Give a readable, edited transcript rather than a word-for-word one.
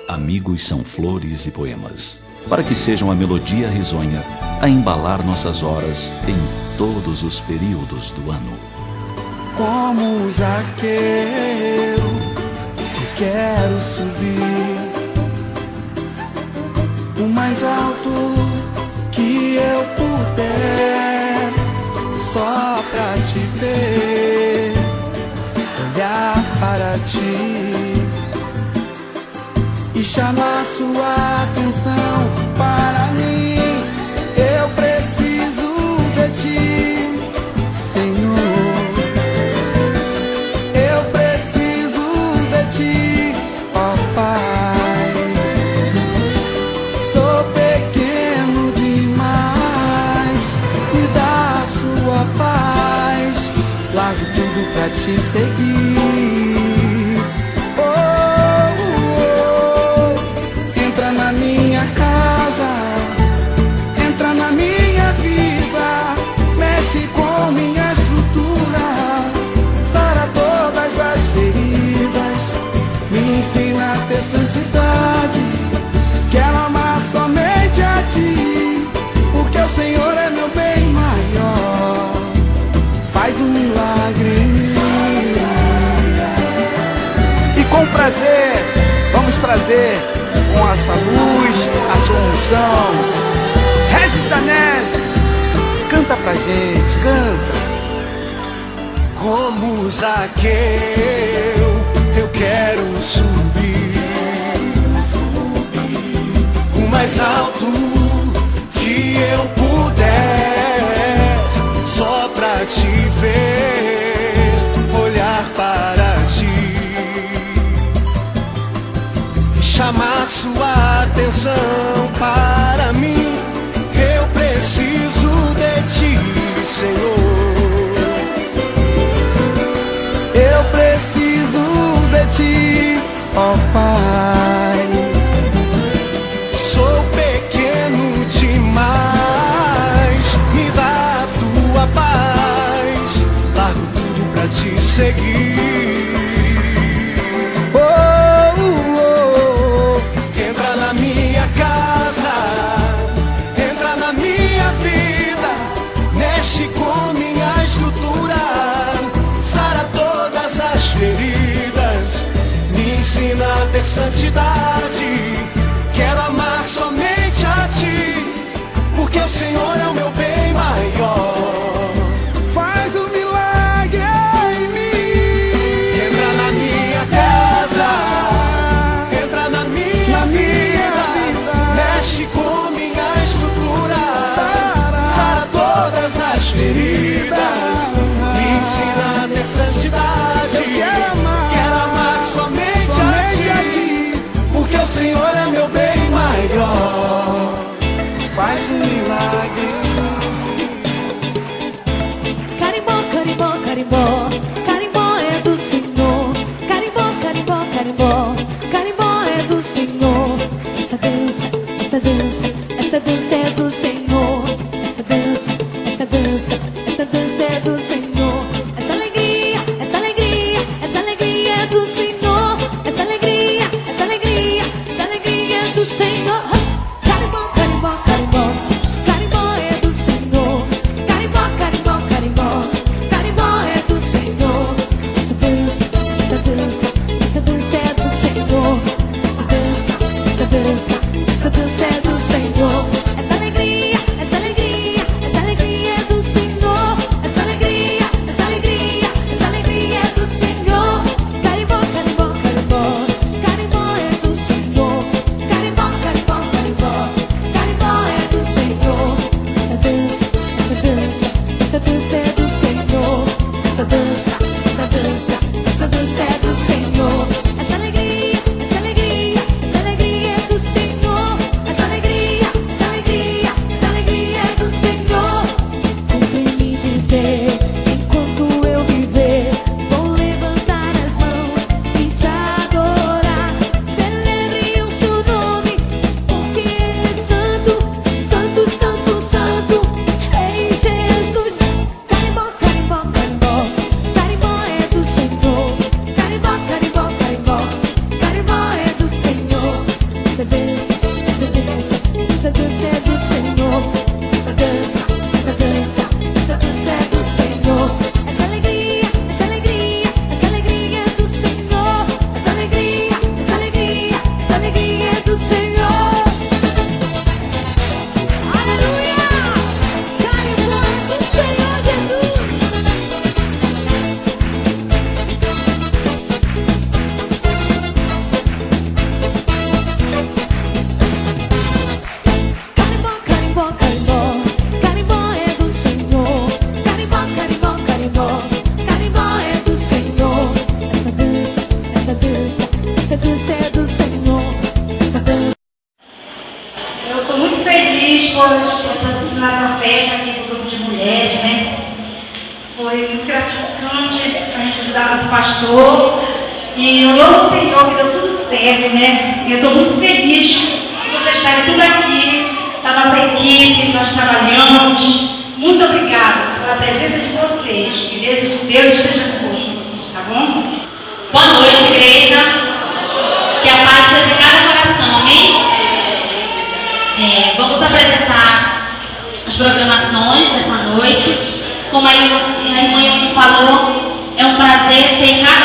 Amigos são flores e poemas, para que sejam a melodia risonha a embalar nossas horas em todos os períodos do ano. Como Zaqueu, eu quero subir o mais alto que eu puder, só pra te ver, olhar para ti e chamar sua atenção para mim. Eu preciso de ti, Senhor. Eu preciso de ti, ó Pai. Sou pequeno demais, me dá a sua paz. Largo tudo pra te seguir. Entra na minha casa, entra na minha vida, mexe com minha estrutura, sara todas as feridas, me ensina a ter santidade. Quero amar somente a ti, porque o Senhor é meu bem maior. Faz um milagre em mim. E com prazer vamos trazer com essa luz a sua unção. Regis Danese, canta pra gente, canta. Como Zaqueu, eu quero subir o mais alto que eu puder, só pra te ver, olhar para ti, chamar sua atenção para mim. Eu preciso de ti, Senhor. Eu preciso de ti, ó Pai. Sou pequeno demais, me dá a tua paz. pastor. E eu louvo o Senhor que deu tudo certo, né? Eu estou muito feliz de vocês estarem tudo aqui, da nossa equipe, nós trabalhamos. Muito obrigada pela presença de vocês. Que Deus esteja convosco, vocês, tá bom? Boa noite, igreja. Que a paz seja em cada coração, amém? Vamos apresentar as programações dessa noite. Como a irmã me falou, é um prazer ter cada